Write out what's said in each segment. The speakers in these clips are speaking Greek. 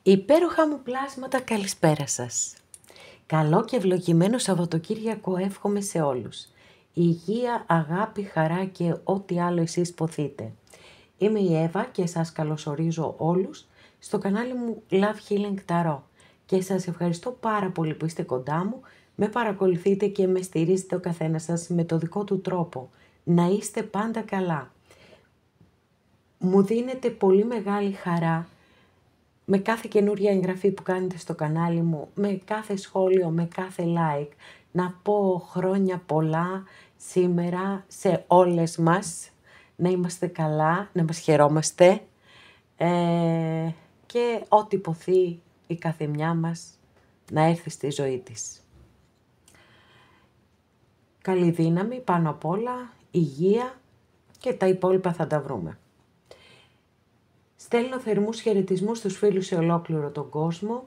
Υπέροχα μου πλάσματα, καλησπέρα σας. Καλό και ευλογημένο Σαββατοκύριακο εύχομαι σε όλους. Υγεία, αγάπη, χαρά και ό,τι άλλο εσείς ποθείτε. Είμαι η Εύα και σας καλωσορίζω όλους στο κανάλι μου Love Healing Tarot και σας ευχαριστώ πάρα πολύ που είστε κοντά μου, με παρακολουθείτε και με στηρίζετε ο καθένας σας με το δικό του τρόπο. Να είστε πάντα καλά. Μου δίνετε πολύ μεγάλη χαρά με κάθε καινούρια εγγραφή που κάνετε στο κανάλι μου, με κάθε σχόλιο, με κάθε like, να πω χρόνια πολλά σήμερα σε όλες μας, να είμαστε καλά, να μας χαιρόμαστε και ό,τι υποθεί η καθεμιά μας να έρθει στη ζωή της. Καλή δύναμη πάνω απ' όλα, υγεία και τα υπόλοιπα θα τα βρούμε. Στέλνω θερμούς χαιρετισμούς στους φίλους σε ολόκληρο τον κόσμο,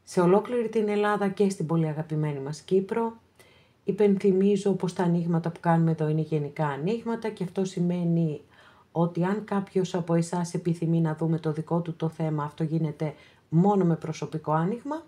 σε ολόκληρη την Ελλάδα και στην πολύ αγαπημένη μας Κύπρο. Υπενθυμίζω πως τα ανοίγματα που κάνουμε εδώ είναι γενικά ανοίγματα και αυτό σημαίνει ότι αν κάποιος από εσάς επιθυμεί να δούμε το δικό του το θέμα, αυτό γίνεται μόνο με προσωπικό άνοιγμα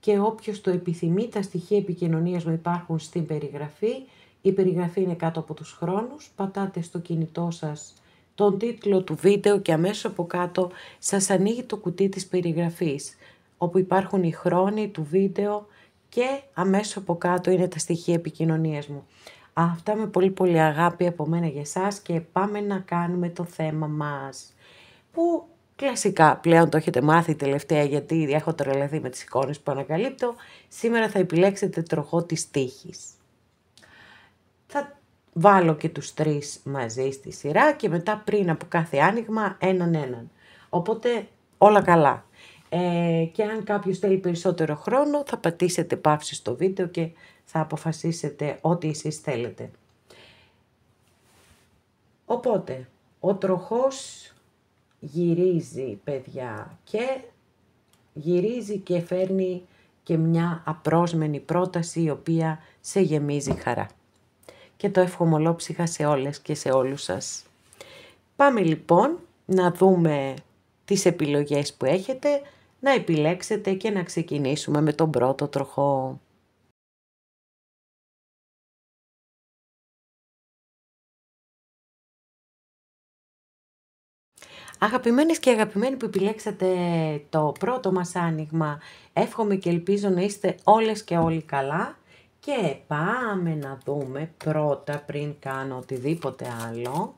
και όποιος το επιθυμεί, τα στοιχεία επικοινωνίας μου υπάρχουν στην περιγραφή. Η περιγραφή είναι κάτω από τους χρόνους, πατάτε στο κινητό σας τον τίτλο του βίντεο και αμέσως από κάτω σας ανοίγει το κουτί της περιγραφής, όπου υπάρχουν οι χρόνοι του βίντεο και αμέσως από κάτω είναι τα στοιχεία επικοινωνίας μου. Αυτά με πολύ πολύ αγάπη από μένα για εσάς και πάμε να κάνουμε το θέμα μας, που κλασικά πλέον το έχετε μάθει τελευταία γιατί έχω τρελαθεί με τις εικόνες που ανακαλύπτω. Σήμερα θα επιλέξετε τροχό της τύχης. Θα βάλω και τους τρεις μαζί στη σειρά και μετά πριν από κάθε άνοιγμα έναν. Οπότε όλα καλά. Και αν κάποιος θέλει περισσότερο χρόνο θα πατήσετε παύση στο βίντεο και θα αποφασίσετε ό,τι εσείς θέλετε. Οπότε ο τροχός γυρίζει, παιδιά, και γυρίζει και φέρνει και μια απρόσμενη πρόταση η οποία σε γεμίζει χαρά. Και το εύχομαι ολόψυχα σε όλες και σε όλους σας. Πάμε λοιπόν να δούμε τις επιλογές που έχετε, να επιλέξετε και να ξεκινήσουμε με τον πρώτο τροχό. Αγαπημένες και αγαπημένοι που επιλέξατε το πρώτο μας άνοιγμα, εύχομαι και ελπίζω να είστε όλες και όλοι καλά. Και πάμε να δούμε πρώτα, πριν κάνω οτιδήποτε άλλο,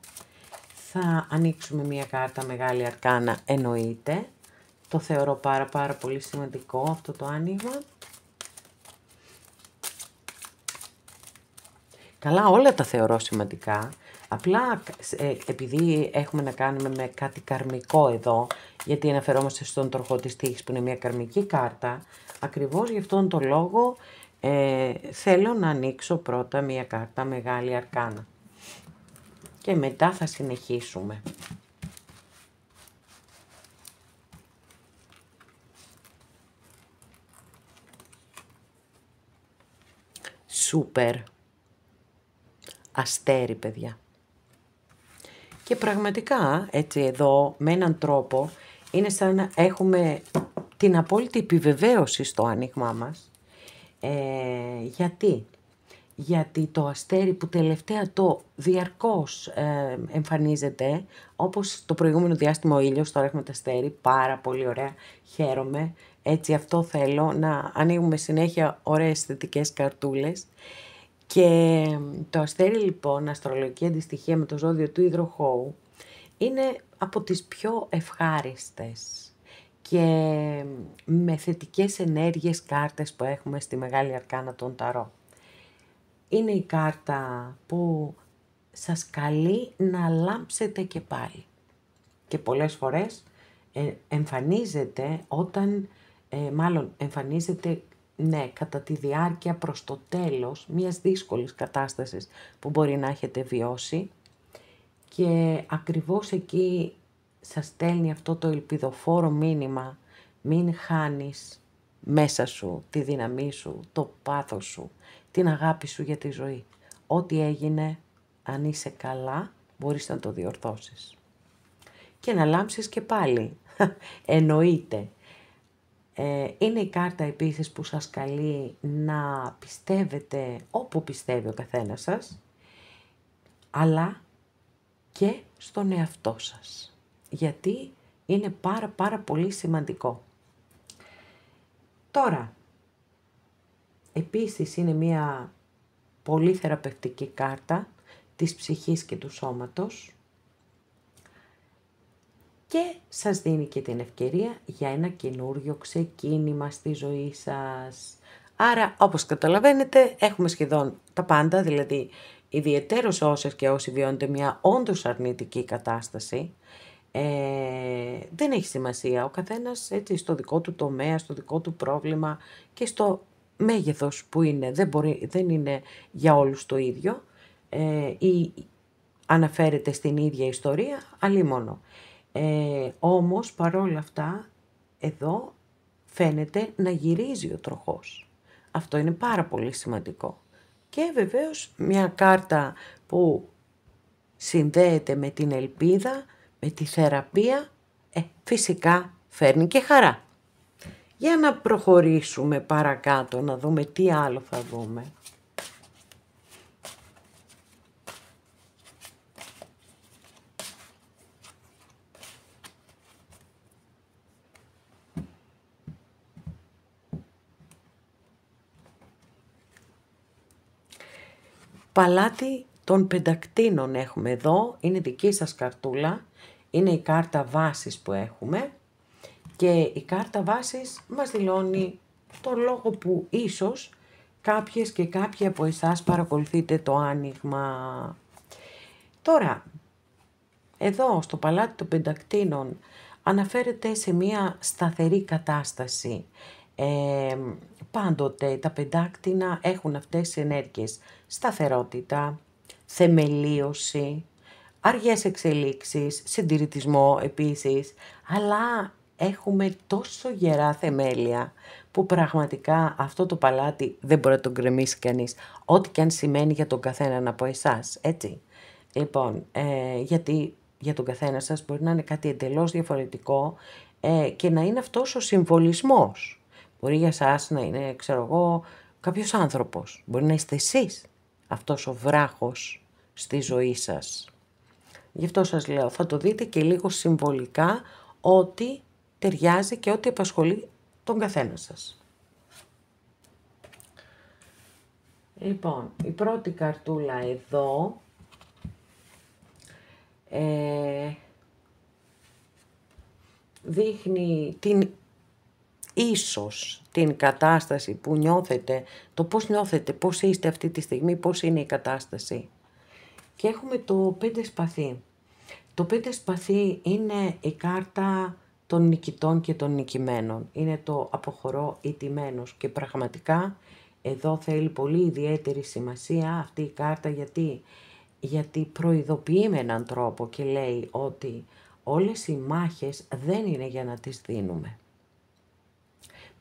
θα ανοίξουμε μία κάρτα Μεγάλη Αρκάνα, εννοείται. Το θεωρώ πάρα πολύ σημαντικό αυτό το άνοιγμα. Καλά, όλα τα θεωρώ σημαντικά. Απλά επειδή έχουμε να κάνουμε με κάτι καρμικό εδώ, γιατί αναφερόμαστε στον τροχό της τύχης που είναι μια καρμική κάρτα, ακριβώς γι' αυτόν τον λόγο θέλω να ανοίξω πρώτα μια κάρτα Μεγάλη Αρκάνα. Και μετά θα συνεχίσουμε. Σούπερ. Αστέρι, παιδιά. Και πραγματικά, έτσι εδώ, με έναν τρόπο, είναι σαν να έχουμε την απόλυτη επιβεβαίωση στο άνοιγμά μας. Γιατί το αστέρι που τελευταία το διαρκώς εμφανίζεται, όπως το προηγούμενο διάστημα ο ήλιος, τώρα έχουμε το αστέρι, πάρα πολύ ωραία, χαίρομαι. Έτσι αυτό θέλω, να ανοίγουμε συνέχεια ωραίες θετικές καρτούλες. Και το αστέρι λοιπόν, αστρολογική αντιστοιχεία με το ζώδιο του υδροχόου, είναι από τις πιο ευχάριστες και με θετικές ενέργειες κάρτες που έχουμε στη Μεγάλη Αρκάνα των Ταρό. Είναι η κάρτα που σας καλεί να λάμψετε και πάλι. Και πολλές φορές εμφανίζεται εμφανίζεται κατά τη διάρκεια προς το τέλος μιας δύσκολης κατάστασης που μπορεί να έχετε βιώσει και ακριβώς εκεί σας στέλνει αυτό το ελπιδοφόρο μήνυμα: μην χάνεις μέσα σου τη δύναμή σου, το πάθος σου, την αγάπη σου για τη ζωή. Ό,τι έγινε, αν είσαι καλά, μπορείς να το διορθώσεις. και να λάμψεις και πάλι. Εννοείται. Είναι η κάρτα επίσης που σας καλεί να πιστεύετε όπου πιστεύει ο καθένας σας, αλλά και στον εαυτό σας. Γιατί είναι πάρα πολύ σημαντικό. Τώρα, επίσης είναι μια πολύ θεραπευτική κάρτα της ψυχής και του σώματος και σας δίνει και την ευκαιρία για ένα καινούριο ξεκίνημα στη ζωή σας. Άρα, όπως καταλαβαίνετε, έχουμε σχεδόν τα πάντα, δηλαδή ιδιαιτέρως όσες και όσοι βιώνετε μια όντως αρνητική κατάσταση, δεν έχει σημασία. Ο καθένας έτσι στο δικό του τομέα, στο δικό του πρόβλημα και στο μέγεθος που είναι. Δεν είναι για όλους το ίδιο ή αναφέρεται στην ίδια ιστορία, αλλήμονο. Όμως παρόλα αυτά εδώ φαίνεται να γυρίζει ο τροχός. Αυτό είναι πάρα πολύ σημαντικό. Και βεβαίως μια κάρτα που συνδέεται με την ελπίδα, με τη θεραπεία, φυσικά φέρνει και χαρά. Για να προχωρήσουμε παρακάτω, να δούμε τι άλλο θα δούμε. Παλάτι των Πεντακτήνων έχουμε εδώ, είναι δική σας καρτούλα, είναι η κάρτα βάσης που έχουμε και η κάρτα βάσης μας δηλώνει τον λόγο που ίσως κάποιες και κάποιοι από εσάς παρακολουθείτε το άνοιγμα. Τώρα, εδώ στο Παλάτι των Πεντακτήνων αναφέρεται σε μια σταθερή κατάσταση. Πάντοτε τα πεντάκτηνα έχουν αυτές τις ενέργειες. Σταθερότητα, θεμελίωση, αργές εξελίξεις, συντηρητισμό επίσης, αλλά έχουμε τόσο γερά θεμέλια που πραγματικά αυτό το παλάτι δεν μπορεί να τον γκρεμίσει κανείς, ό,τι και αν σημαίνει για τον καθέναν από εσάς, έτσι. Λοιπόν, γιατί για τον καθένα σας μπορεί να είναι κάτι εντελώς διαφορετικό και να είναι αυτός ο συμβολισμός. Μπορεί για σας να είναι, ξέρω εγώ, κάποιος άνθρωπος. Μπορεί να είστε εσείς αυτός ο βράχος στη ζωή σας. Γι' αυτό σας λέω, θα το δείτε και λίγο συμβολικά ότι ταιριάζει και ότι απασχολεί τον καθένα σας. Λοιπόν, η πρώτη καρτούλα εδώ δείχνει ίσως την κατάσταση που νιώθετε, το πώς νιώθετε, πώς είστε αυτή τη στιγμή, πώς είναι η κατάσταση. Και έχουμε το 5 σπαθί. Το 5 σπαθί είναι η κάρτα των νικητών και των νικημένων. Είναι το αποχωρώ ηττημένος και πραγματικά εδώ θέλει πολύ ιδιαίτερη σημασία αυτή η κάρτα γιατί προειδοποιεί με έναν τρόπο και λέει ότι όλες οι μάχες δεν είναι για να τις δίνουμε.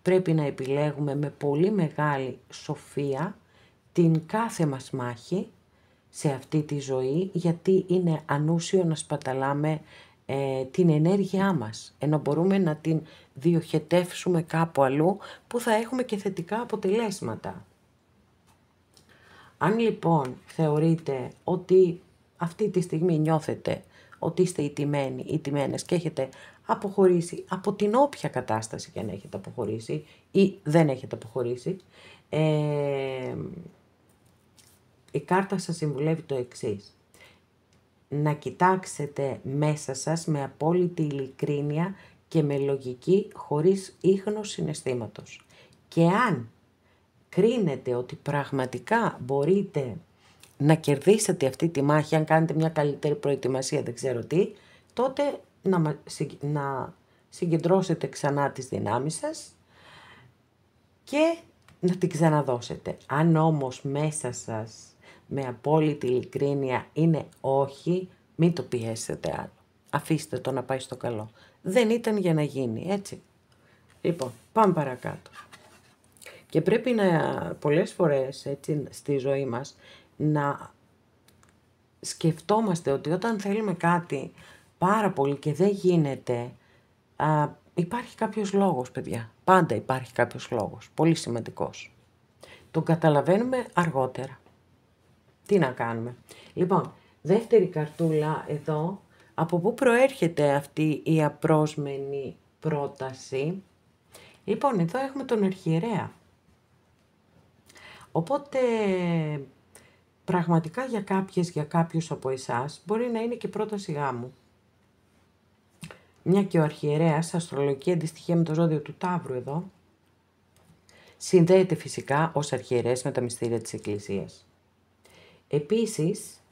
Πρέπει να επιλέγουμε με πολύ μεγάλη σοφία την κάθε μας μάχη σε αυτή τη ζωή, γιατί είναι ανούσιο να σπαταλάμε την ενέργειά μας, ενώ μπορούμε να την διοχετεύσουμε κάπου αλλού που θα έχουμε και θετικά αποτελέσματα. Αν λοιπόν θεωρείτε ότι αυτή τη στιγμή νιώθετε ότι είστε ηττημένες και έχετε αποχωρήσει από την όποια κατάσταση και αν έχετε αποχωρήσει ή δεν έχετε αποχωρήσει, η κάρτα σας συμβουλεύει το εξής. Να κοιτάξετε μέσα σας με απόλυτη ειλικρίνεια και με λογική χωρίς ίχνος συναισθήματος. Και αν κρίνετε ότι πραγματικά μπορείτε να κερδίσετε αυτή τη μάχη, αν κάνετε μια καλύτερη προετοιμασία, δεν ξέρω τι, τότε να συγκεντρώσετε ξανά τις δυνάμεις σας και να την ξαναδώσετε. Αν όμως μέσα σας με απόλυτη ειλικρίνεια είναι όχι, μην το πιέσετε άλλο. Αφήστε το να πάει στο καλό. Δεν ήταν για να γίνει, έτσι. Λοιπόν, πάμε παρακάτω. Και πρέπει πολλές φορές έτσι, στη ζωή μας να σκεφτόμαστε ότι όταν θέλουμε κάτι πάρα πολύ και δεν γίνεται. Υπάρχει κάποιος λόγος, παιδιά. Πάντα υπάρχει κάποιος λόγος. Πολύ σημαντικός. Τον καταλαβαίνουμε αργότερα. Τι να κάνουμε. Λοιπόν, δεύτερη καρτούλα εδώ. Από πού προέρχεται αυτή η απρόσμενη πρόταση? Λοιπόν, εδώ έχουμε τον αρχιερέα. Οπότε, πραγματικά για κάποιους από εσάς, μπορεί να είναι και πρόταση γάμου. Μια και ο αρχιερέας, αστρολογική αντιστοιχεία με το ζώδιο του Ταύρου εδώ, συνδέεται φυσικά ως αρχιερέας με τα μυστήρια της Εκκλησίας. Επίσης,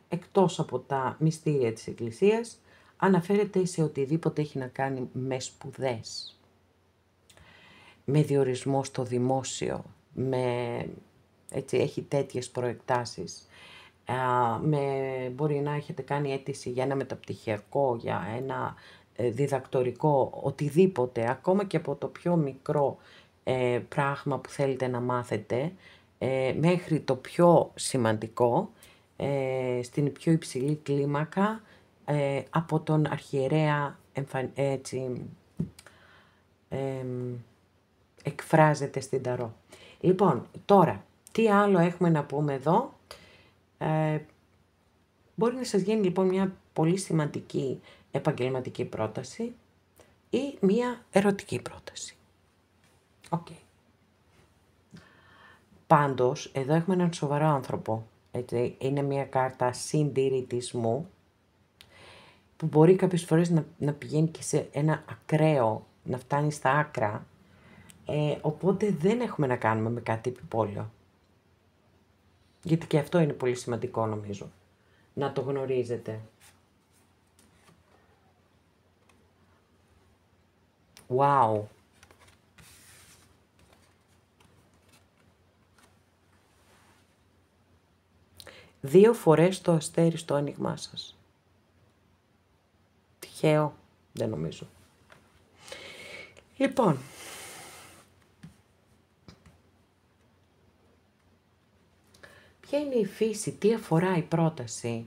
εκτός από τα μυστήρια της Εκκλησίας, αναφέρεται σε οτιδήποτε έχει να κάνει με σπουδές, με διορισμό στο δημόσιο, έχει τέτοιες προεκτάσεις. Μπορεί να έχετε κάνει αίτηση για ένα μεταπτυχιακό, για ένα διδακτορικό, οτιδήποτε, ακόμα και από το πιο μικρό πράγμα που θέλετε να μάθετε, μέχρι το πιο σημαντικό, στην πιο υψηλή κλίμακα, από τον αρχιερέα εκφράζεται στην Ταρό. Λοιπόν, τώρα, τι άλλο έχουμε να πούμε εδώ? Μπορεί να σας γίνει λοιπόν μια πολύ σημαντική επαγγελματική πρόταση ή μια ερωτική πρόταση. Okay. Πάντως, εδώ έχουμε έναν σοβαρό άνθρωπο. Έτσι, είναι μια κάρτα συντηρητισμού που μπορεί κάποιες φορές να πηγαίνει και σε ένα ακραίο, να φτάνει στα άκρα. Οπότε δεν έχουμε να κάνουμε με κάτι επιπόλαιο. Γιατί και αυτό είναι πολύ σημαντικό νομίζω, να το γνωρίζετε. Wow! Δύο φορές το αστέρι στο άνοιγμά σας. Τυχαίο, δεν νομίζω. Λοιπόν, ποια είναι η φύση, τι αφορά η πρόταση?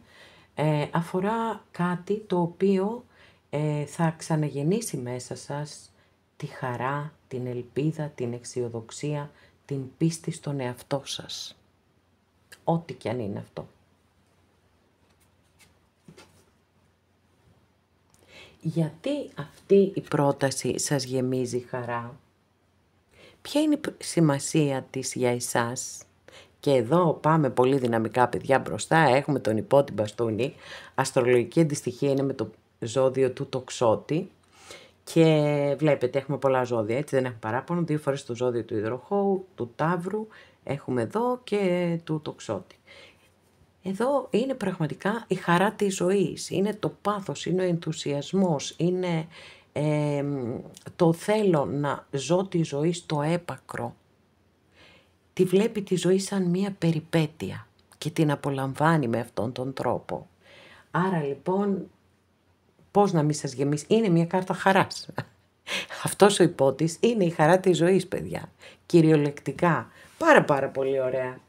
Αφορά κάτι το οποίο θα ξαναγεννήσει μέσα σας τη χαρά, την ελπίδα, την αισιοδοξία, την πίστη στον εαυτό σας. Ό,τι κι αν είναι αυτό. Γιατί αυτή η πρόταση σας γεμίζει χαρά? Ποια είναι η σημασία της για εσάς? Και εδώ πάμε πολύ δυναμικά, παιδιά, μπροστά. Έχουμε τον υπότι μπαστούνι. Αστρολογική αντιστοιχεία είναι με το ζώδιο του τοξότη. Και βλέπετε, έχουμε πολλά ζώδια, έτσι δεν έχουμε παράπονο. 2 φορές το ζώδιο του υδροχόου, του ταύρου, έχουμε εδώ και του τοξότη. Εδώ είναι πραγματικά η χαρά της ζωής, είναι το πάθος, είναι ο ενθουσιασμός, είναι το θέλω να ζω τη ζωή στο έπακρο. Τη βλέπει τη ζωή σαν μία περιπέτεια και την απολαμβάνει με αυτόν τον τρόπο. Άρα λοιπόν, πώς να μην σας γεμίσει, είναι μία κάρτα χαράς. Αυτός ο υπότης είναι η χαρά της ζωής, παιδιά, κυριολεκτικά. Πάρα πολύ ωραία.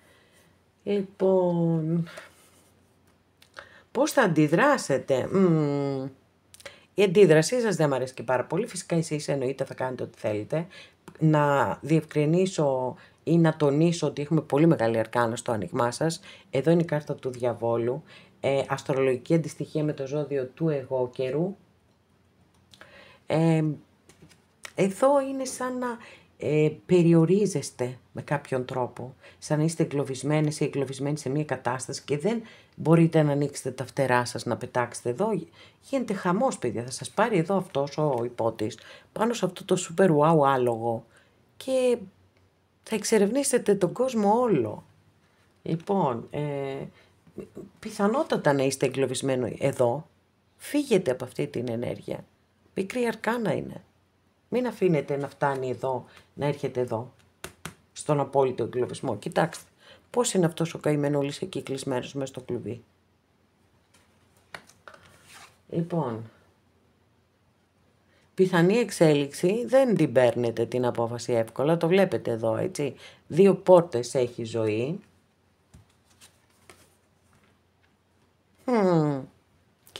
Λοιπόν, πώς θα αντιδράσετε? Η αντίδρασή σας δεν μου αρέσει και πάρα πολύ. Φυσικά εσείς εννοείται θα κάνετε ό,τι θέλετε. Να διευκρινίσω ή να τονίσω ότι έχουμε πολύ μεγάλη αρκάνα στο άνοιγμά σας. Εδώ είναι η κάρτα του διαβόλου. Αστρολογική αντιστοιχεία με το ζώδιο του εγώ καιρού. Εδώ είναι σαν να περιορίζεστε με κάποιον τρόπο, σαν να είστε εγκλωβισμένες ή εγκλωβισμένοι σε μια κατάσταση και δεν μπορείτε να ανοίξετε τα φτερά σας, να πετάξετε εδώ. Γίνεται χαμός, παιδιά, θα σας πάρει εδώ αυτός ο υπότης πάνω σε αυτό το super wow άλογο και θα εξερευνήσετε τον κόσμο όλο. Λοιπόν, πιθανότατα να είστε εγκλωβισμένοι εδώ, φύγετε από αυτή την ενέργεια. Μικρή αρκάνα είναι. Μην αφήνετε να φτάνει εδώ, να έρχεται εδώ, στον απόλυτο εγκλωβισμό. Κοιτάξτε, πώς είναι αυτός ο καημενούλης εκεί κλεισμένος μέσα στο κλουβί. Λοιπόν, πιθανή εξέλιξη, δεν την παίρνετε την απόφαση εύκολα, το βλέπετε εδώ, έτσι. 2 πόρτες έχει ζωή.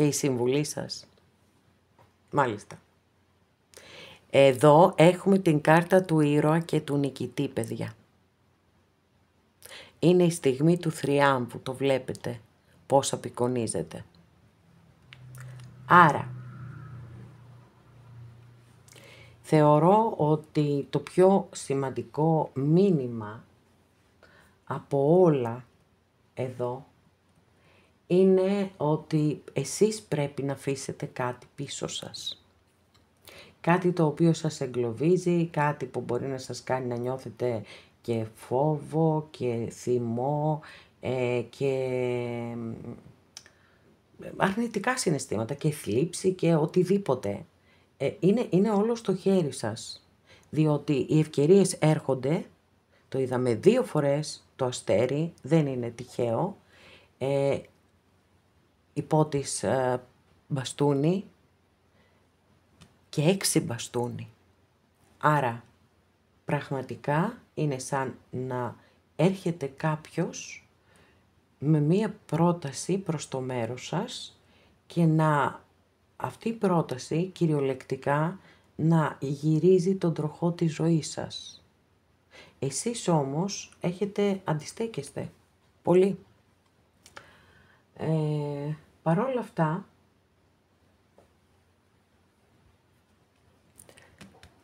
και η συμβουλή σας. Μάλιστα. Εδώ έχουμε την κάρτα του ήρωα και του νικητή, παιδιά. Είναι η στιγμή του θριάμβου, το βλέπετε, πώς απεικονίζεται. Άρα, θεωρώ ότι το πιο σημαντικό μήνυμα από όλα εδώ είναι ότι εσείς πρέπει να αφήσετε κάτι πίσω σας. Κάτι το οποίο σας εγκλωβίζει, κάτι που μπορεί να σας κάνει να νιώθετε και φόβο και θυμό και αρνητικά συναισθήματα και θλίψη και οτιδήποτε. Είναι όλο στο χέρι σας, διότι οι ευκαιρίες έρχονται, το είδαμε 2 φορές το αστέρι, δεν είναι τυχαίο, υπότις μπαστούνι και 6 μπαστούνι. Άρα πραγματικά είναι σαν να έρχεται κάποιος με μία πρόταση προς το μέρος σας και αυτή η πρόταση κυριολεκτικά να γυρίζει τον τροχό της ζωής σας. Εσείς όμως αντιστέκεστε πολύ. Παρόλα αυτά,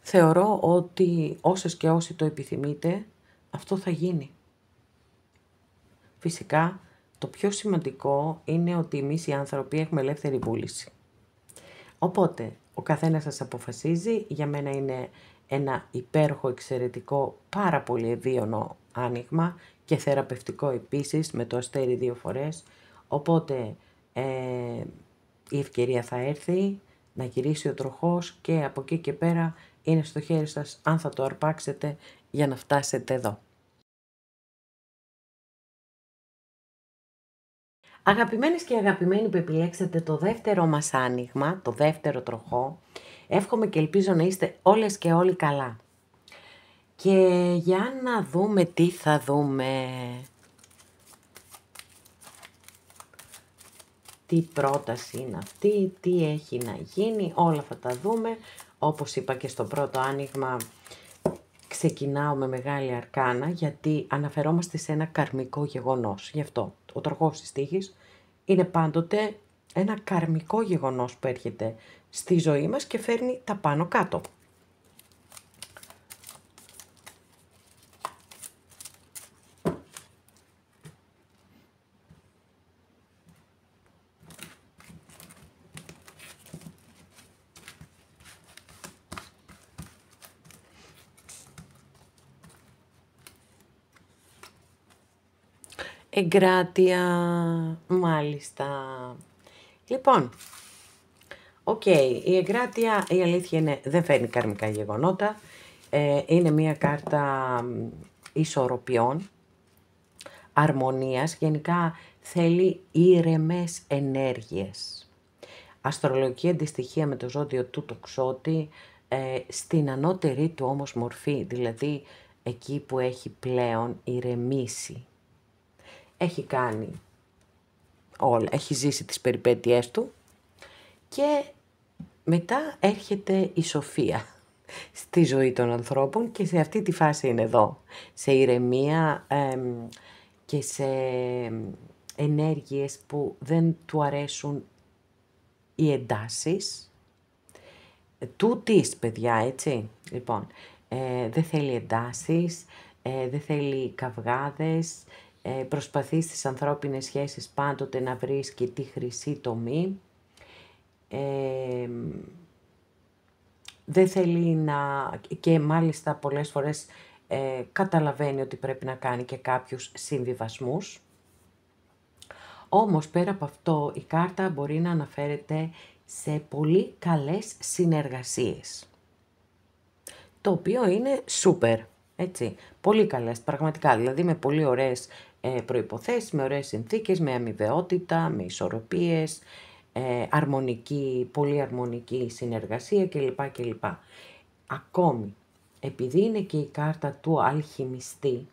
θεωρώ ότι όσες και όσοι το επιθυμείτε, αυτό θα γίνει. Φυσικά, το πιο σημαντικό είναι ότι εμείς οι άνθρωποι έχουμε ελεύθερη βούληση. Οπότε, ο καθένας σας αποφασίζει, για μένα είναι ένα υπέροχο, εξαιρετικό, πάρα πολύ ευίωνο άνοιγμα και θεραπευτικό επίσης, με το αστέρι 2 φορές. Οπότε, η ευκαιρία θα έρθει να γυρίσει ο τροχός και από εκεί και πέρα είναι στο χέρι σας αν θα το αρπάξετε για να φτάσετε εδώ. Αγαπημένες και αγαπημένοι που επιλέξατε το δεύτερο μας άνοιγμα, το δεύτερο τροχό, εύχομαι και ελπίζω να είστε όλες και όλοι καλά. Και για να δούμε τι θα δούμε. Τι πρόταση είναι αυτή, τι έχει να γίνει, όλα θα τα δούμε. Όπως είπα και στο πρώτο άνοιγμα, ξεκινάω με μεγάλη αρκάνα, γιατί αναφερόμαστε σε ένα καρμικό γεγονός. Γι' αυτό ο τροχός της τύχης είναι πάντοτε ένα καρμικό γεγονός που έρχεται στη ζωή μας και φέρνει τα πάνω κάτω. Εγκράτεια, μάλιστα. Λοιπόν, η εγκράτεια, η αλήθεια είναι, δεν φέρνει καρμικά γεγονότα. Είναι μια κάρτα ισορροπιών, αρμονίας, γενικά θέλει ήρεμες ενέργειες. Αστρολογική αντιστοιχεία με το ζώδιο του Τοξότη, στην ανώτερη του όμως μορφή, δηλαδή εκεί που έχει πλέον ηρεμήσει. Έχει κάνει όλα, έχει ζήσει τις περιπέτειές του και μετά έρχεται η σοφία στη ζωή των ανθρώπων και σε αυτή τη φάση είναι εδώ, σε ηρεμία και σε ενέργειες που δεν του αρέσουν οι εντάσεις. Τούτης, παιδιά, έτσι, λοιπόν, δεν θέλει εντάσεις, δεν θέλει καυγάδες, προσπαθεί στις ανθρώπινες σχέσεις πάντοτε να βρίσκει τη χρυσή τομή. Δεν θέλει και μάλιστα πολλές φορές καταλαβαίνει ότι πρέπει να κάνει και κάποιους συμβιβασμούς. Όμως πέρα από αυτό η κάρτα μπορεί να αναφέρεται σε πολύ καλές συνεργασίες. Το οποίο είναι σούπερ, έτσι, πολύ καλές πραγματικά, δηλαδή με πολύ ωραίες προϋποθέσεις, με ωραίες συνθήκες, με αμοιβαιότητα, με ισορροπίες, πολύ αρμονική συνεργασία κλπ. Ακόμη, επειδή είναι και η κάρτα του αλχημιστή,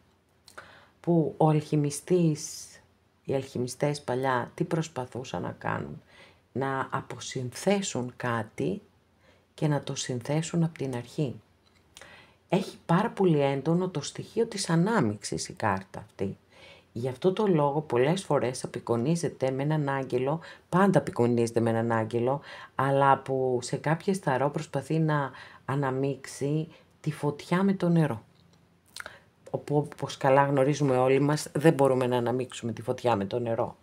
που οι αλχημιστές παλιά τι προσπαθούσαν να κάνουν? να αποσυνθέσουν κάτι και να το συνθέσουν από την αρχή. Έχει πάρα πολύ έντονο το στοιχείο της ανάμειξης η κάρτα αυτή. Γι' αυτό το λόγο πολλές φορές απεικονίζεται με έναν άγγελο, πάντα απεικονίζεται με έναν άγγελο, αλλά που σε κάποιες ταρό προσπαθεί να αναμίξει τη φωτιά με το νερό. Όπως καλά γνωρίζουμε όλοι μας, δεν μπορούμε να αναμίξουμε τη φωτιά με το νερό.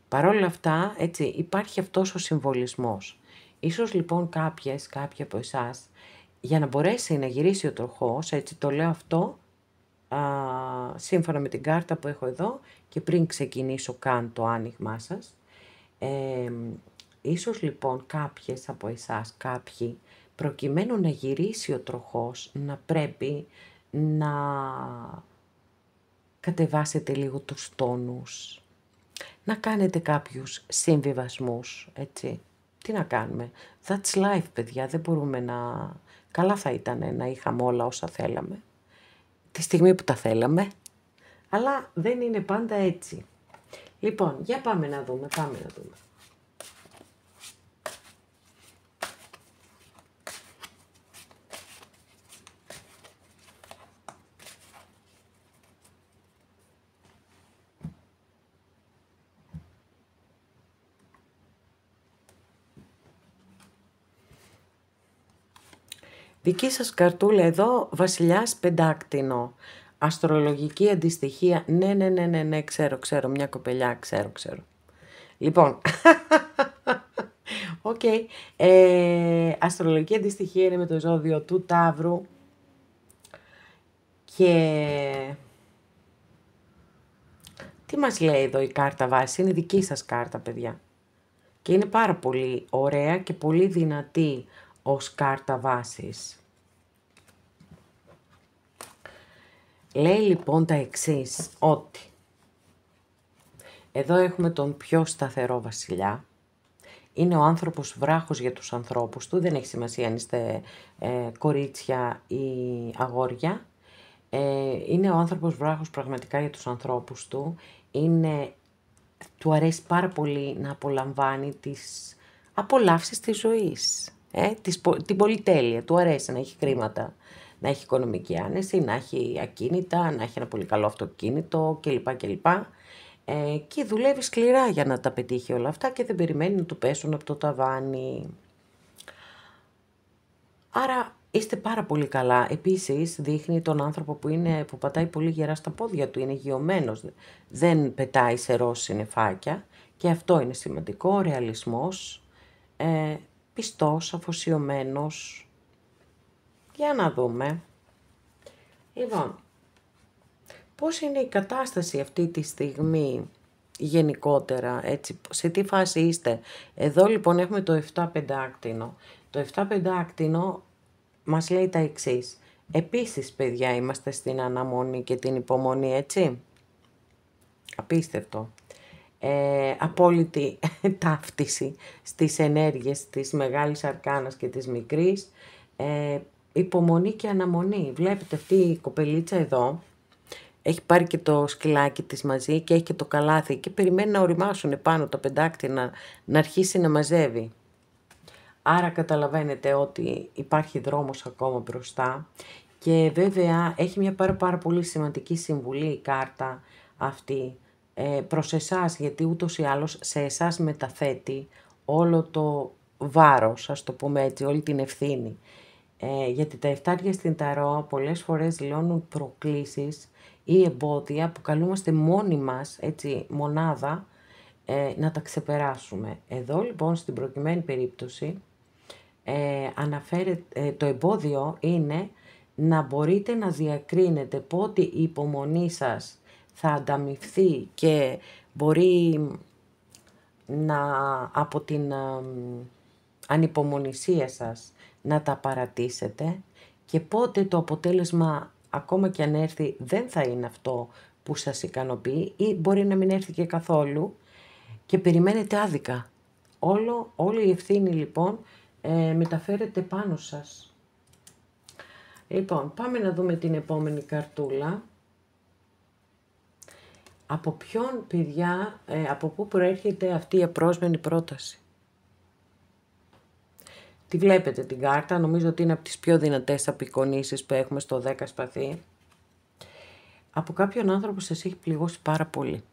Παρ' όλα αυτά, έτσι, υπάρχει αυτός ο συμβολισμός. Ίσως λοιπόν κάποιοι από εσάς, για να μπορέσει να γυρίσει ο τροχός, έτσι το λέω αυτό, σύμφωνα με την κάρτα που έχω εδώ και πριν ξεκινήσω καν το άνοιγμά σας, ίσως λοιπόν κάποιες από εσάς, κάποιοι, προκειμένου να γυρίσει ο τροχός, να πρέπει να κατεβάσετε λίγο τους τόνους, να κάνετε κάποιους συμβιβασμούς, έτσι. Τι να κάνουμε, that's life παιδιά, δεν μπορούμε να... Καλά θα ήταν να είχαμε όλα όσα θέλαμε, τη στιγμή που τα θέλαμε, αλλά δεν είναι πάντα έτσι. Λοιπόν, για πάμε να δούμε. Δική σας καρτούλα εδώ, Βασιλιάς Πεντάκτηνο. Αστρολογική αντιστοιχεία. Ναι, ξέρω, μια κοπελιά, ξέρω. Λοιπόν, οκ. Αστρολογική αντιστοιχεία είναι με το ζώδιο του Ταύρου. Και τι μας λέει εδώ η κάρτα βάση, είναι δική σας κάρτα παιδιά. Και είναι πάρα πολύ ωραία και πολύ δυνατή ως κάρτα βάσης. Λέει λοιπόν τα εξής, ότι εδώ έχουμε τον πιο σταθερό βασιλιά. Είναι ο άνθρωπος βράχος για τους ανθρώπους του, δεν έχει σημασία αν είστε κορίτσια ή αγόρια. Είναι ο άνθρωπος βράχος πραγματικά για τους ανθρώπους του. Του αρέσει πάρα πολύ να απολαμβάνει τις απολαύσεις της ζωής. Την πολυτέλεια, του αρέσει να έχει χρήματα, να έχει οικονομική άνεση, να έχει ακίνητα, να έχει ένα πολύ καλό αυτοκίνητο κλπ. Και δουλεύει σκληρά για να τα πετύχει όλα αυτά και δεν περιμένει να του πέσουν από το ταβάνι. Άρα είστε πάρα πολύ καλά. Επίσης δείχνει τον άνθρωπο που πατάει πολύ γερά στα πόδια του, είναι γειωμένος, δεν πετάει σε ροζ συννεφάκια και αυτό είναι σημαντικό, ρεαλισμός, πιστός, αφοσιωμένος. Για να δούμε. Λοιπόν, πώς είναι η κατάσταση αυτή τη στιγμή γενικότερα, έτσι, σε τι φάση είστε. Εδώ λοιπόν έχουμε το 7 πεντάκτηνο. Το 7 πεντάκτηνο μας λέει τα εξής. Επίσης παιδιά είμαστε στην αναμονή και την υπομονή, έτσι. Απίστευτο. Απόλυτη ταύτιση στις ενέργειες της μεγάλης αρκάνας και της μικρής. Υπομονή και αναμονή. Βλέπετε αυτή η κοπελίτσα εδώ έχει πάρει και το σκυλάκι της μαζί και έχει και το καλάθι και περιμένει να οριμάσουν πάνω τα πεντάκτηνα, να αρχίσει να μαζεύει. Άρα καταλαβαίνετε ότι υπάρχει δρόμος ακόμα μπροστά και βέβαια έχει μια πάρα πολύ σημαντική συμβουλή η κάρτα αυτή προς εσάς, γιατί ούτως ή άλλως σε εσάς μεταθέτει όλο το βάρος, ας το πούμε έτσι, όλη την ευθύνη. Γιατί τα εφτάρια στην ταρό πολλές φορές δηλώνουν προκλήσεις ή εμπόδια που καλούμαστε μόνοι μας, έτσι, μονάδα, να τα ξεπεράσουμε. Εδώ λοιπόν στην προκειμένη περίπτωση το εμπόδιο είναι να μπορείτε να διακρίνετε πότε η υπομονή σας θα ανταμειφθεί και μπορεί από την ανυπομονησία σας να τα παρατήσετε και πότε το αποτέλεσμα ακόμα και αν έρθει δεν θα είναι αυτό που σας ικανοποιεί ή μπορεί να μην έρθει και καθόλου και περιμένετε άδικα. Όλη η ευθύνη λοιπόν μεταφέρεται πάνω σας. Λοιπόν, πάμε να δούμε την επόμενη καρτούλα. Από ποιον, παιδιά, από πού προέρχεται αυτή η απρόσμενη πρόταση. Τη βλέπετε την κάρτα, νομίζω ότι είναι από τις πιο δυνατές απεικονίσεις που έχουμε στο 10 σπαθί. Από κάποιον άνθρωπο σας έχει πληγώσει πάρα πολύ.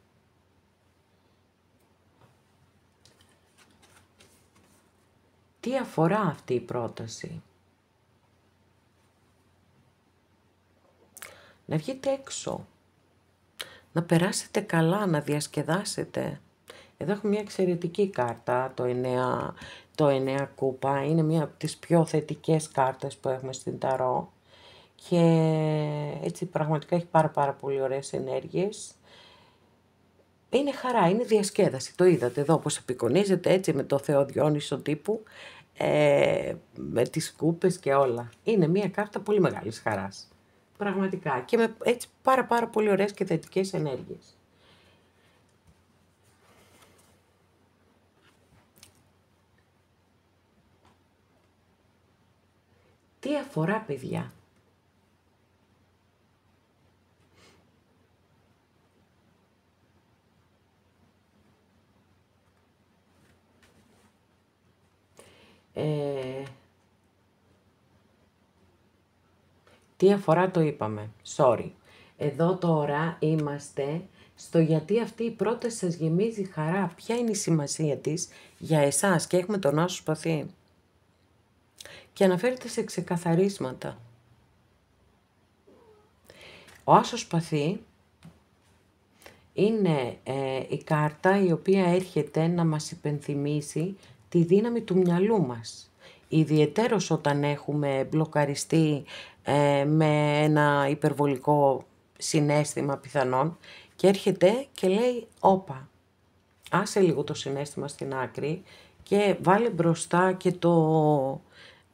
Τι αφορά αυτή η πρόταση? Να βγείτε έξω, να περάσετε καλά, να διασκεδάσετε. Εδώ έχουμε μια εξαιρετική κάρτα, το 9 κούπα, είναι μια από τις πιο θετικές κάρτες που έχουμε στην Ταρό και έτσι πραγματικά έχει πάρα πολύ ωραίες ενέργειες. Είναι χαρά, είναι διασκέδαση, το είδατε εδώ πως απεικονίζεται έτσι με το Θεό Διόνυσο τύπου, με τις κούπες και όλα. Είναι μια κάρτα πολύ μεγάλης χαράς, πραγματικά, και με έτσι πάρα πολύ ωραίες και θετικές ενέργειες. Τι αφορά, παιδιά? Τι αφορά το είπαμε, sorry. Εδώ τώρα είμαστε στο γιατί αυτή η πρόταση σας γεμίζει χαρά. Ποια είναι η σημασία της για εσάς? Και έχουμε τον Άσο Σπαθί. Και αναφέρεται σε ξεκαθαρίσματα. Ο Άσος Σπαθί είναι η κάρτα η οποία έρχεται να μας υπενθυμίσει τη δύναμη του μυαλού μας. Ιδιαιτέρως όταν έχουμε μπλοκαριστεί με ένα υπερβολικό συναίσθημα πιθανόν και έρχεται και λέει όπα, άσε λίγο το συναίσθημα στην άκρη και βάλε μπροστά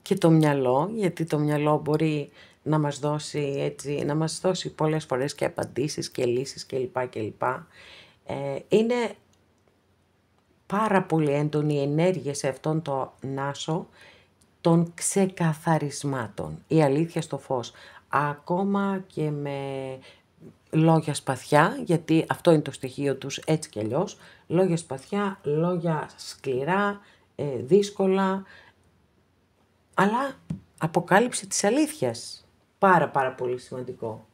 και το μυαλό, γιατί το μυαλό μπορεί να μας δώσει, έτσι, να μας δώσει πολλές φορές και απαντήσεις και λύσεις κλπ. Είναι πάρα πολύ έντονη η ενέργεια σε αυτόν τον Άσο των ξεκαθαρισμάτων. Η αλήθεια στο φως. Ακόμα και με λόγια σπαθιά, γιατί αυτό είναι το στοιχείο τους έτσι κι αλλιώς. Λόγια σπαθιά, λόγια σκληρά, δύσκολα, αλλά αποκάλυψη της αλήθειας. Πάρα πολύ σημαντικό.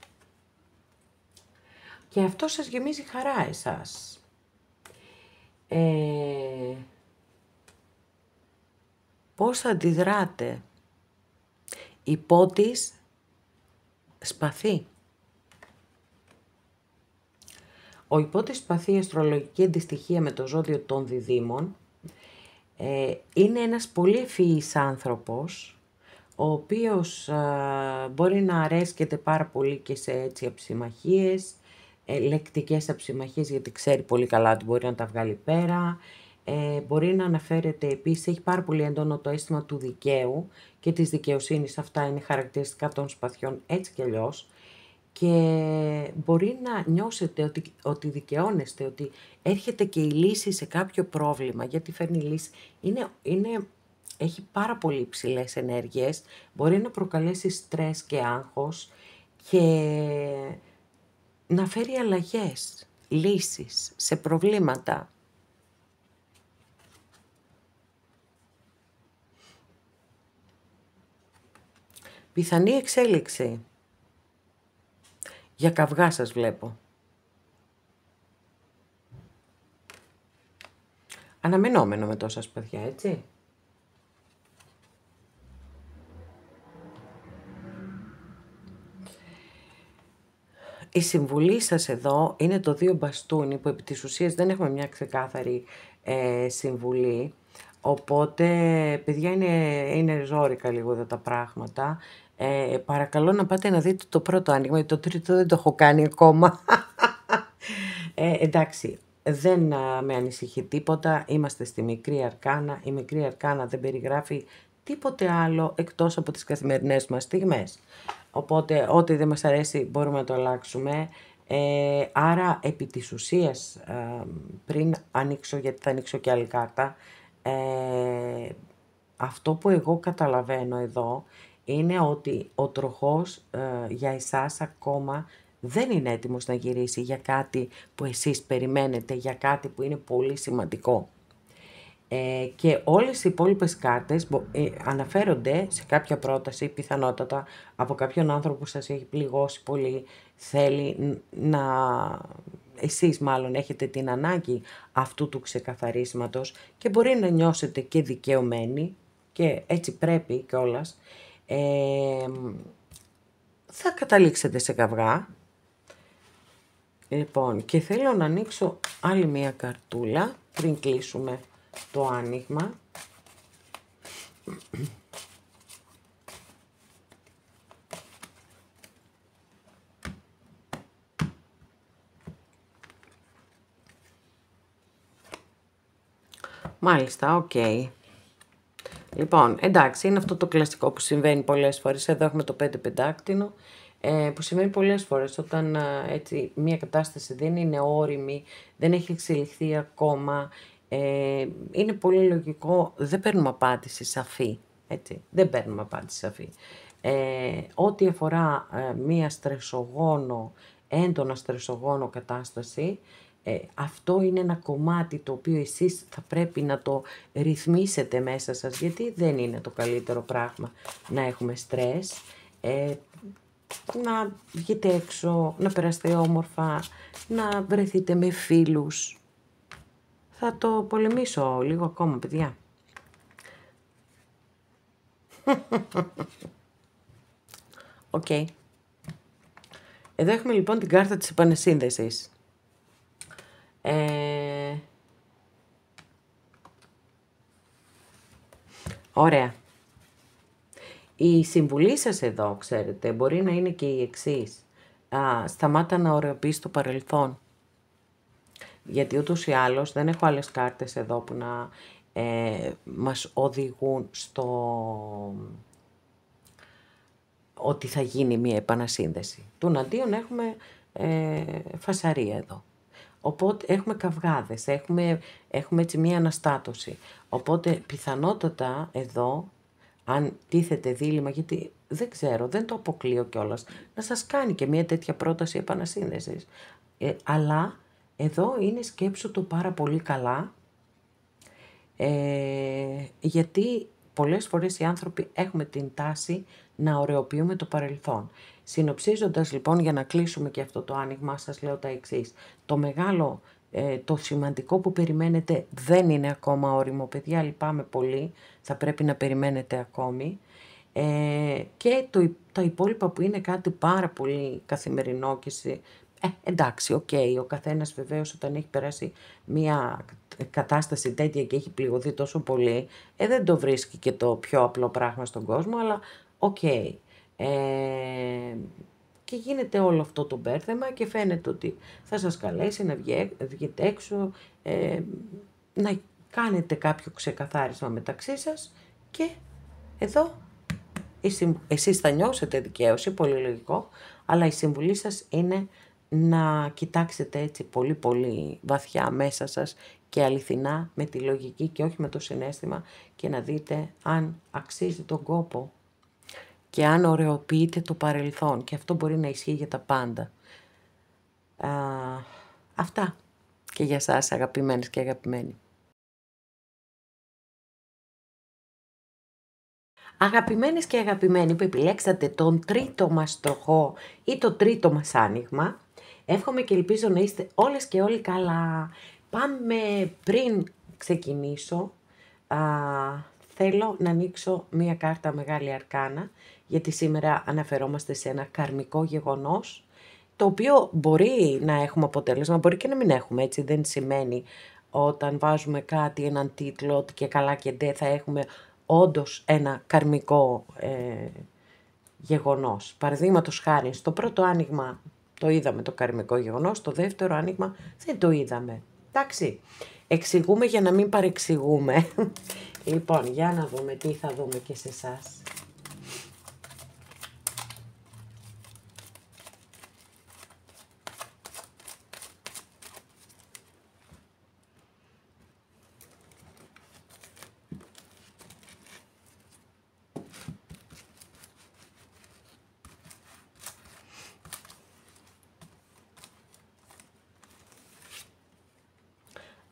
Και αυτό σας γεμίζει χαρά εσάς. Πώς θα αντιδράτε? Υπότις Σπαθί. Ο υπότις Σπαθί, η αστρολογική αντιστοιχεία με το ζώδιο των Διδύμων, είναι ένας πολύ ευφυής άνθρωπος, ο οποίος μπορεί να αρέσκεται πάρα πολύ και σε έτσι αψιμαχίες, λεκτικές αψιμαχίες, γιατί ξέρει πολύ καλά ότι μπορεί να τα βγάλει πέρα. Μπορεί να αναφέρεται επίσης, έχει πάρα πολύ έντονο το αίσθημα του δικαίου και της δικαιοσύνης. Αυτά είναι χαρακτηριστικά των σπαθιών έτσι κι αλλιώς. Και μπορεί να νιώσετε ότι δικαιώνεστε, ότι έρχεται και η λύση σε κάποιο πρόβλημα, γιατί φέρνει λύση. Έχει πάρα πολύ υψηλές ενέργειες, μπορεί να προκαλέσει στρες και άγχος και να φέρει αλλαγές, λύσεις σε προβλήματα. Πιθανή εξέλιξη. Για καυγά σας βλέπω. Αναμενόμενο με τόσα σπαθιά, έτσι. Η συμβουλή σας εδώ είναι το 2 μπαστούνι, που επί της ουσίας δεν έχουμε μια ξεκάθαρη συμβουλή. Οπότε, παιδιά, είναι ζόρικα λίγο εδώ τα πράγματα. Παρακαλώ να πάτε να δείτε το πρώτο άνοιγμα, γιατί το τρίτο δεν το έχω κάνει ακόμα. Εντάξει, δεν με ανησυχεί τίποτα. Είμαστε στη μικρή αρκάνα. Η μικρή αρκάνα δεν περιγράφει τίποτε άλλο εκτός από τις καθημερινές μας στιγμές. Οπότε, ό,τι δεν μας αρέσει μπορούμε να το αλλάξουμε. Άρα, επί της ουσίας, πριν ανοίξω, γιατί θα ανοίξω και άλλη κάρτα, αυτό που εγώ καταλαβαίνω εδώ είναι ότι ο τροχός για εσάς ακόμα δεν είναι έτοιμος να γυρίσει για κάτι που εσείς περιμένετε, για κάτι που είναι πολύ σημαντικό. Και όλες οι υπόλοιπες κάρτες αναφέρονται σε κάποια πρόταση, πιθανότατα από κάποιον άνθρωπο που σας έχει πληγώσει πολύ, θέλει να... Εσείς μάλλον έχετε την ανάγκη αυτού του ξεκαθαρίσματος και μπορεί να νιώσετε και δικαιωμένοι και έτσι πρέπει κιόλας. Θα καταλήξετε σε καυγά. Λοιπόν, και θέλω να ανοίξω άλλη μία καρτούλα πριν κλείσουμε το άνοιγμα. Μάλιστα, οκ. Λοιπόν, εντάξει, είναι αυτό το κλασικό που συμβαίνει πολλές φορές. Εδώ έχουμε το 5 πεντάκτηνο, που συμβαίνει πολλές φορές όταν έτσι μια κατάσταση δεν είναι όριμη, δεν έχει εξελιχθεί ακόμα. Είναι πολύ λογικό, δεν παίρνουμε απάντηση σαφή, έτσι, δεν παίρνουμε απάντηση σαφή. Ό,τι αφορά μία στρεσογόνο, έντονα στρεσογόνο κατάσταση, αυτό είναι ένα κομμάτι το οποίο εσείς θα πρέπει να το ρυθμίσετε μέσα σας, γιατί δεν είναι το καλύτερο πράγμα να έχουμε στρες. Να βγείτε έξω, να περάσετε όμορφα, να βρεθείτε με φίλους. Θα το πολεμήσω λίγο ακόμα, παιδιά. Οκ. Εδώ έχουμε λοιπόν την κάρτα της επανεσύνδεσης. Ωραία. Η συμβουλή σας εδώ, ξέρετε, μπορεί να είναι και η εξής. Σταμάτα να ωρεοποιείς το παρελθόν. Γιατί ούτως ή άλλως δεν έχω άλλες κάρτες εδώ που να μας οδηγούν στο ότι θα γίνει μια επανασύνδεση. Τουναντίον έχουμε φασαρία εδώ. Οπότε έχουμε καυγάδες, έχουμε έτσι μία αναστάτωση. Οπότε πιθανότατα εδώ, αν τίθεται δίλημμα, γιατί δεν ξέρω, δεν το αποκλείω κιόλας, να σας κάνει και μία τέτοια πρόταση επανασύνδεσης. Αλλά εδώ είναι, σκέψου το πάρα πολύ καλά, γιατί πολλές φορές οι άνθρωποι έχουμε την τάση να ωρεοποιούμε το παρελθόν. Συνοψίζοντας λοιπόν, για να κλείσουμε και αυτό το άνοιγμα, σας λέω τα εξής. Το μεγάλο, το σημαντικό που περιμένετε δεν είναι ακόμα όριμο, παιδιά, λυπάμαι πολύ, θα πρέπει να περιμένετε ακόμη. Και τα υπόλοιπα που είναι κάτι πάρα πολύ καθημερινό και εντάξει, οκ, ο καθένας βεβαίως όταν έχει περάσει μια κατάσταση τέτοια και έχει πληγωθεί τόσο πολύ, δεν το βρίσκει και το πιο απλό πράγμα στον κόσμο, αλλά οκ. Και γίνεται όλο αυτό το μπέρδεμα και φαίνεται ότι θα σας καλέσει να βγείτε έξω, να κάνετε κάποιο ξεκαθάρισμα μεταξύ σας και εδώ εσείς θα νιώσετε δικαίωση, πολύ λογικό, αλλά η συμβουλή σας είναι να κοιτάξετε έτσι πολύ πολύ βαθιά μέσα σας και αληθινά με τη λογική και όχι με το συναίσθημα και να δείτε αν αξίζει τον κόπο και αν ωρεοποιείτε το παρελθόν, και αυτό μπορεί να ισχύει για τα πάντα. Αυτά και για σας, αγαπημένες και αγαπημένοι. Αγαπημένες και αγαπημένοι που επιλέξατε τον τρίτο μας τροχό ή το τρίτο μας άνοιγμα, εύχομαι και ελπίζω να είστε όλες και όλοι καλά. Πάμε, πριν ξεκινήσω, θέλω να ανοίξω μία κάρτα Μεγάλη Αρκάνα, γιατί σήμερα αναφερόμαστε σε ένα καρμικό γεγονός, το οποίο μπορεί να έχουμε αποτέλεσμα, μπορεί και να μην έχουμε, έτσι δεν σημαίνει όταν βάζουμε κάτι, έναν τίτλο, ότι και καλά και ντε θα έχουμε όντως ένα καρμικό γεγονός. Παραδείγματος χάρη, στο πρώτο άνοιγμα το είδαμε το καρμικό γεγονός, στο δεύτερο άνοιγμα δεν το είδαμε. Εντάξει, εξηγούμε για να μην παρεξηγούμε. Λοιπόν, για να δούμε τι θα δούμε και σε εσάς.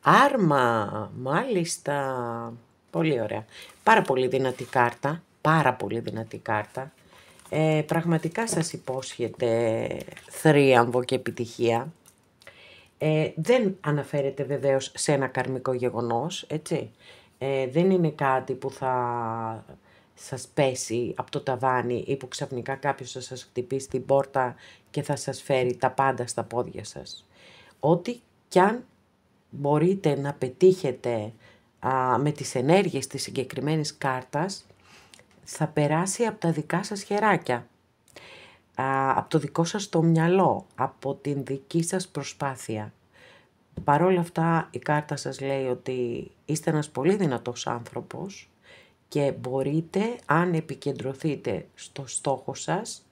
Άρμα, μάλιστα. Πολύ ωραία. Πάρα πολύ δυνατή κάρτα. Πάρα πολύ δυνατή κάρτα. Πραγματικά σας υπόσχεται θρίαμβο και επιτυχία. Δεν αναφέρεται βεβαίως σε ένα καρμικό γεγονός, έτσι. Δεν είναι κάτι που θα σας πέσει από το ταβάνι ή που ξαφνικά κάποιος θα σας χτυπήσει την πόρτα και θα σας φέρει τα πάντα στα πόδια σας. Ό,τι κι αν μπορείτε να πετύχετε με τις ενέργειες της συγκεκριμένης κάρτας, θα περάσει από τα δικά σας χεράκια, από το δικό σας το μυαλό, από την δική σας προσπάθεια. Παρ' όλα αυτά η κάρτα σας λέει ότι είστε ένας πολύ δυνατός άνθρωπος και μπορείτε, αν επικεντρωθείτε στο στόχο σας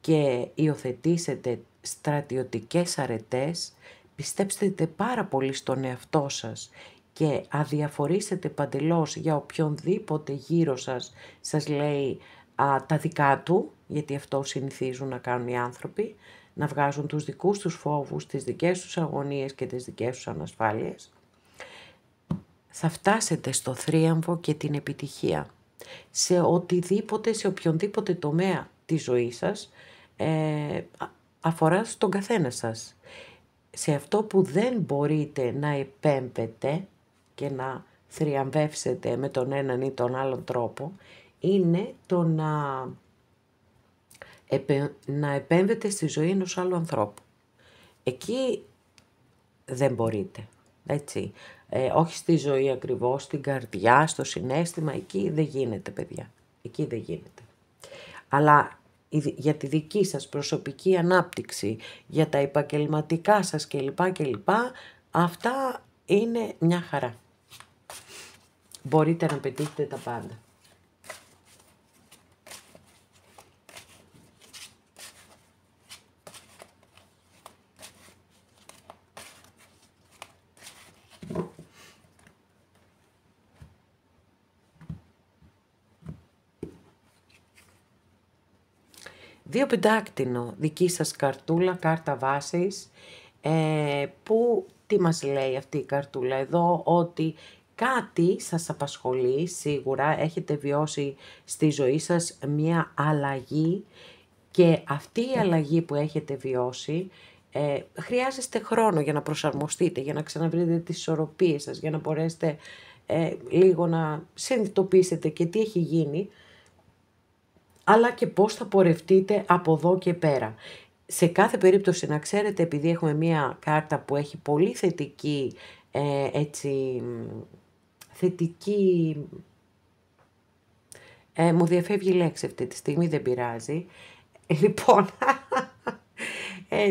και υιοθετήσετε στρατιωτικές αρετές, πιστέψτε πάρα πολύ στον εαυτό σας και αδιαφορήσετε παντελώς για οποιονδήποτε γύρω σας λέει τα δικά του, γιατί αυτό συνηθίζουν να κάνουν οι άνθρωποι, να βγάζουν τους δικούς τους φόβους, τις δικές τους αγωνίες και τις δικές τους ανασφάλειες. Θα φτάσετε στο θρίαμβο και την επιτυχία σε οτιδήποτε, σε οποιονδήποτε τομέα της ζωής σας αφορά στον καθένα σας. Σε αυτό που δεν μπορείτε να επέμπετε και να θριαμβεύσετε με τον έναν ή τον άλλον τρόπο, είναι το να επέμβετε στη ζωή ενός άλλου ανθρώπου. Εκεί δεν μπορείτε, έτσι. Όχι στη ζωή ακριβώς, στην καρδιά, στο συναίσθημα, εκεί δεν γίνεται, παιδιά. Εκεί δεν γίνεται. Αλλά για τη δική σας προσωπική ανάπτυξη, για τα επαγγελματικά σας κλπ. Αυτά είναι μια χαρά. Μπορείτε να πετύχετε τα πάντα. Δύο πεντάκτηνο, δική σας καρτούλα, κάρτα βάσης, που τι μας λέει αυτή η καρτούλα εδώ, ότι κάτι σας απασχολεί, σίγουρα έχετε βιώσει στη ζωή σας μια αλλαγή και αυτή η αλλαγή που έχετε βιώσει χρειάζεστε χρόνο για να προσαρμοστείτε, για να ξαναβρείτε τις ισορροπίες σας, για να μπορέσετε λίγο να συνειδητοποιήσετε και τι έχει γίνει, αλλά και πώς θα πορευτείτε από εδώ και πέρα. Σε κάθε περίπτωση να ξέρετε, επειδή έχουμε μία κάρτα που έχει πολύ θετική, θετική, μου διαφεύγει η λέξη αυτή τη στιγμή, δεν πειράζει. Λοιπόν,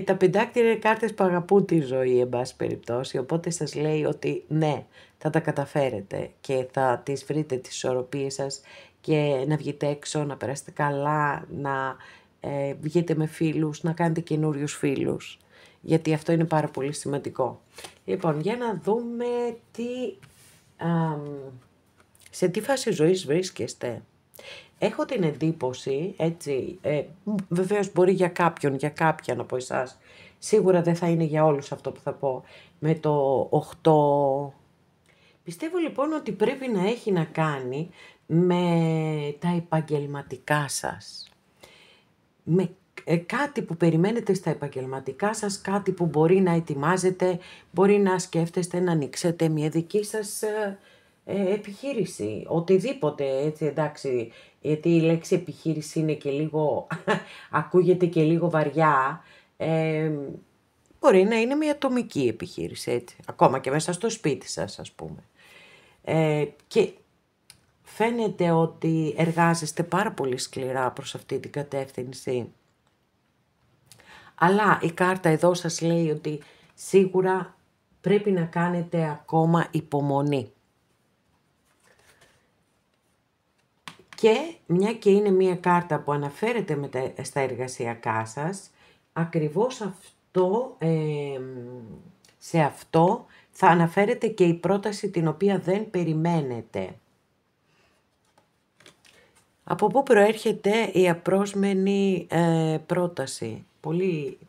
τα πεντάκτηρα είναι κάρτες που αγαπούν τη ζωή, εν πάση περιπτώσει, οπότε σας λέει ότι ναι, θα τα καταφέρετε και θα τις βρείτε τις ισορροπίες σας και να βγείτε έξω, να περάσετε καλά, να βγείτε με φίλους, να κάνετε καινούριους φίλους, γιατί αυτό είναι πάρα πολύ σημαντικό. Λοιπόν, για να δούμε σε τι φάση ζωής βρίσκεστε. Έχω την εντύπωση, έτσι, βεβαίως μπορεί για κάποιον, για κάποιαν από εσάς, σίγουρα δεν θα είναι για όλους αυτό που θα πω, με το 8. Πιστεύω λοιπόν ότι πρέπει να έχει να κάνει με τα επαγγελματικά σας. Με κάτι που περιμένετε στα επαγγελματικά σας, κάτι που μπορεί να ετοιμάζετε, μπορεί να σκέφτεστε να ανοίξετε μια δική σας επιχείρηση, οτιδήποτε, έτσι, εντάξει, γιατί η λέξη επιχείρηση είναι και λίγο, ακούγεται και λίγο βαριά, μπορεί να είναι μια ατομική επιχείρηση, έτσι, ακόμα και μέσα στο σπίτι σας, ας πούμε. Και φαίνεται ότι εργάζεστε πάρα πολύ σκληρά προς αυτή την κατεύθυνση. Αλλά η κάρτα εδώ σας λέει ότι σίγουρα πρέπει να κάνετε ακόμα υπομονή. Και μια και είναι μια κάρτα που αναφέρεται στα εργασιακά σας, ακριβώς αυτό, σε αυτό θα αναφέρεται και η πρόταση την οποία δεν περιμένετε. Από πού προέρχεται η απρόσμενη πρόταση.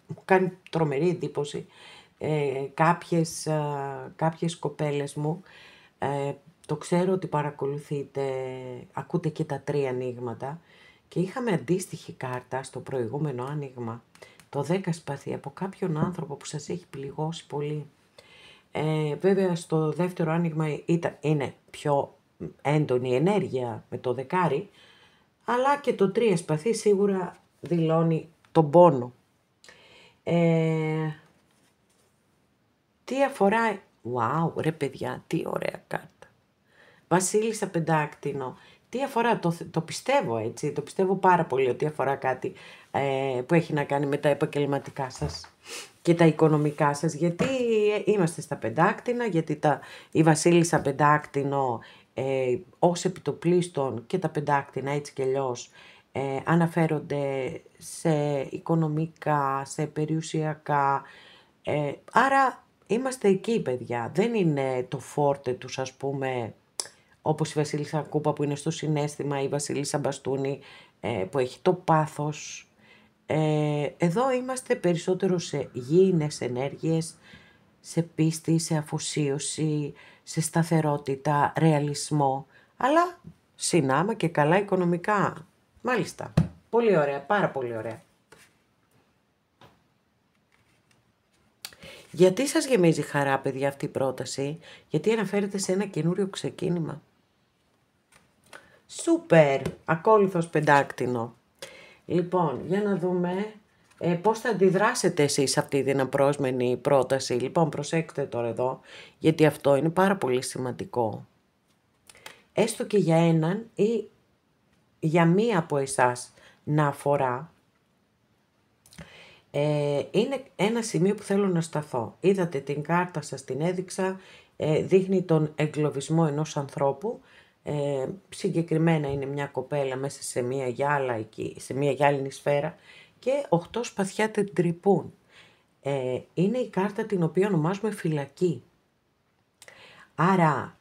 Μου κάνει τρομερή εντύπωση. κάποιες κοπέλες μου, το ξέρω ότι παρακολουθείτε, ακούτε και τα 3 ανοίγματα και είχαμε αντίστοιχη κάρτα στο προηγούμενο άνοιγμα, το 10 σπαθί, από κάποιον άνθρωπο που σας έχει πληγώσει πολύ. Βέβαια στο δεύτερο άνοιγμα είναι πιο έντονη ενέργεια με το δεκάρι, αλλά και το 3 σπαθί σίγουρα δηλώνει τον πόνο. Τι αφορά... Wow, ρε παιδιά, τι ωραία κάρτα. Βασίλισσα πεντάκτηνο. Τι αφορά, το πιστεύω έτσι, το πιστεύω πάρα πολύ ότι αφορά κάτι που έχει να κάνει με τα επαγγελματικά σας και τα οικονομικά σας, γιατί είμαστε στα πεντάκτηνα, γιατί η Βασίλισσα πεντάκτηνο ως επιτοπλίστων και τα πεντάκτηνα έτσι και αλλιώς αναφέρονται σε οικονομικά, σε περιουσιακά, άρα είμαστε εκεί παιδιά, δεν είναι το φόρτε τους ας πούμε, όπως η Βασίλισσα Κούπα που είναι στο συναίσθημα, η Βασίλισσα Μπαστούνη που έχει το πάθος. Εδώ είμαστε περισσότερο σε γήινες ενέργειες, σε πίστη, σε αφοσίωση, σε σταθερότητα, ρεαλισμό, αλλά συνάμα και καλά οικονομικά. Μάλιστα, πολύ ωραία, πάρα πολύ ωραία. Γιατί σας γεμίζει χαρά, παιδιά, αυτή η πρόταση? Γιατί αναφέρεται σε ένα καινούριο ξεκίνημα. Σούπερ, ακόλουθος πεντάκτηνο. Λοιπόν, για να δούμε πώς θα αντιδράσετε εσείς σε αυτή την απρόσμενη πρόταση. Λοιπόν, προσέξτε τώρα εδώ, γιατί αυτό είναι πάρα πολύ σημαντικό. Έστω και για έναν ή για μία από εσάς να αφορά, είναι ένα σημείο που θέλω να σταθώ. Είδατε την κάρτα σας, την έδειξα, δείχνει τον εγκλωβισμό ενός ανθρώπου. Συγκεκριμένα είναι μια κοπέλα μέσα σε μια γυάλα εκεί, σε μια γυάλινη σφαίρα και 8 σπαθιά την τρυπούν. Είναι η κάρτα την οποία ονομάζουμε φυλακή. Άρα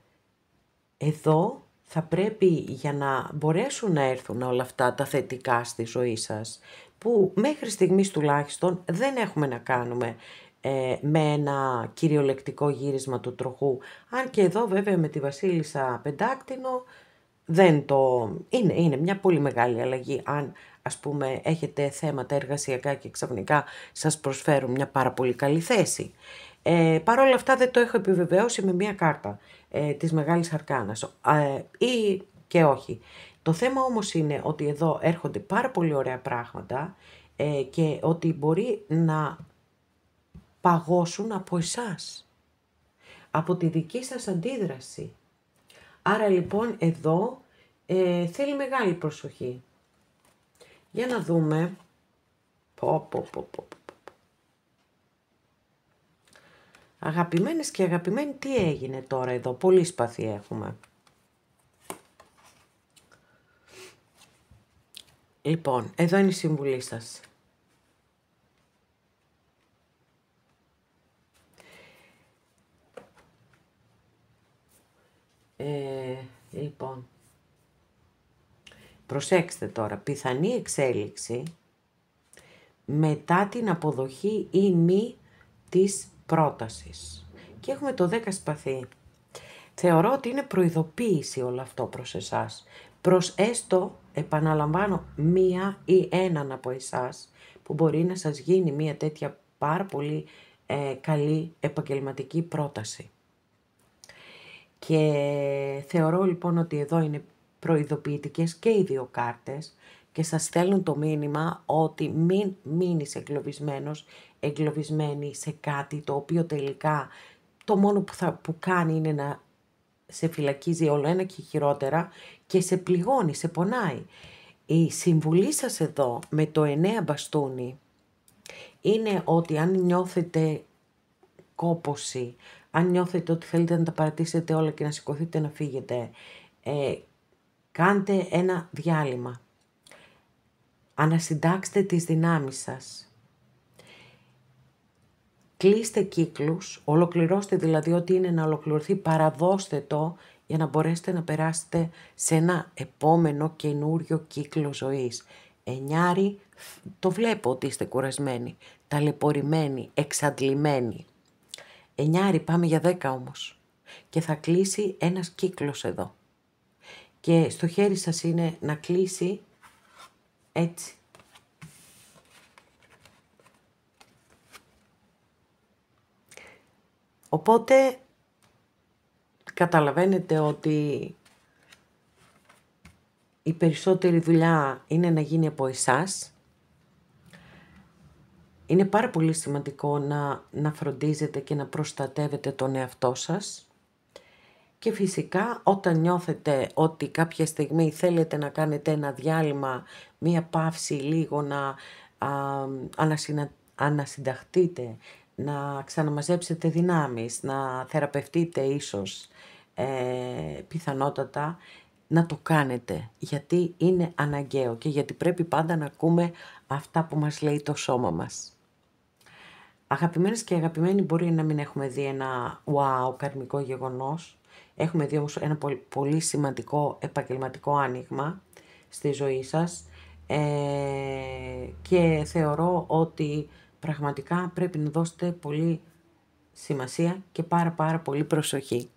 εδώ θα πρέπει, για να μπορέσουν να έρθουν όλα αυτά τα θετικά στη ζωή σας, που μέχρι στιγμής τουλάχιστον δεν έχουμε να κάνουμε με ένα κυριολεκτικό γύρισμα του τροχού, αν και εδώ βέβαια με τη Βασίλισσα πεντάκτηνο δεν το... είναι μια πολύ μεγάλη αλλαγή αν ας πούμε έχετε θέματα εργασιακά και ξαφνικά σας προσφέρουν μια πάρα πολύ καλή θέση. Παρ' όλα αυτά δεν το έχω επιβεβαιώσει με μια κάρτα της Μεγάλης Αρκάνας ή και όχι. Το θέμα όμως είναι ότι εδώ έρχονται πάρα πολύ ωραία πράγματα και ότι μπορεί να παγώσουν από εσάς, από τη δική σας αντίδραση. Άρα λοιπόν εδώ θέλει μεγάλη προσοχή. Για να δούμε. Αγαπημένες και αγαπημένοι, τι έγινε τώρα εδώ? Πολύ σπαθί έχουμε. Λοιπόν, εδώ είναι η συμβουλή σας. Λοιπόν, προσέξτε τώρα, πιθανή εξέλιξη μετά την αποδοχή ή μη της πρότασης. Και έχουμε το 10 σπαθί. Θεωρώ ότι είναι προειδοποίηση όλο αυτό προς εσάς. Προς έστω, επαναλαμβάνω, μία ή έναν από εσάς που μπορεί να σας γίνει μία τέτοια πάρα πολύ καλή επαγγελματική πρόταση. Και θεωρώ λοιπόν ότι εδώ είναι προειδοποιητικές και οι δύο κάρτες και σας στέλνουν το μήνυμα ότι μην μείνεις εγκλωβισμένη σε κάτι το οποίο τελικά το μόνο που κάνει είναι να σε φυλακίζει όλο ένα και χειρότερα και σε πληγώνει, σε πονάει. Η συμβουλή σας εδώ με το 9 μπαστούνι είναι ότι αν νιώθετε κόπωση, αν νιώθετε ότι θέλετε να τα παρατήσετε όλα και να σηκωθείτε να φύγετε, κάντε ένα διάλειμμα. Ανασυντάξτε τις δυνάμεις σας. Κλείστε κύκλους, ολοκληρώστε δηλαδή ό,τι είναι να ολοκληρωθεί, παραδώστε το για να μπορέσετε να περάσετε σε ένα επόμενο καινούριο κύκλο ζωής. Εννιάρη, το βλέπω ότι είστε κουρασμένοι, ταλαιπωρημένοι, εξαντλημένοι. 9 πάμε για 10 όμως. Και θα κλείσει ένας κύκλος εδώ. Και στο χέρι σας είναι να κλείσει έτσι. Οπότε καταλαβαίνετε ότι η περισσότερη δουλειά είναι να γίνει από εσάς. Είναι πάρα πολύ σημαντικό να φροντίζετε και να προστατεύετε τον εαυτό σας. Και φυσικά όταν νιώθετε ότι κάποια στιγμή θέλετε να κάνετε ένα διάλειμμα, μία παύση λίγο να ανασυνταχτείτε, να ξαναμαζέψετε δυνάμεις, να θεραπευτείτε ίσως πιθανότατα, να το κάνετε, γιατί είναι αναγκαίο και γιατί πρέπει πάντα να ακούμε αυτά που μας λέει το σώμα μας. Αγαπημένες και αγαπημένοι, μπορεί να μην έχουμε δει ένα wow καρμικό γεγονός, έχουμε δει όμως ένα πολύ σημαντικό επαγγελματικό άνοιγμα στη ζωή σας και θεωρώ ότι πραγματικά πρέπει να δώσετε πολύ σημασία και πάρα πολύ προσοχή.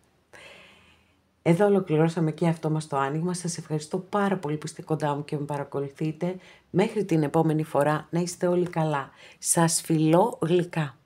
Εδώ ολοκληρώσαμε και αυτό μας το άνοιγμα. Σας ευχαριστώ πάρα πολύ που είστε κοντά μου και με παρακολουθείτε. Μέχρι την επόμενη φορά να είστε όλοι καλά. Σας φιλώ γλυκά.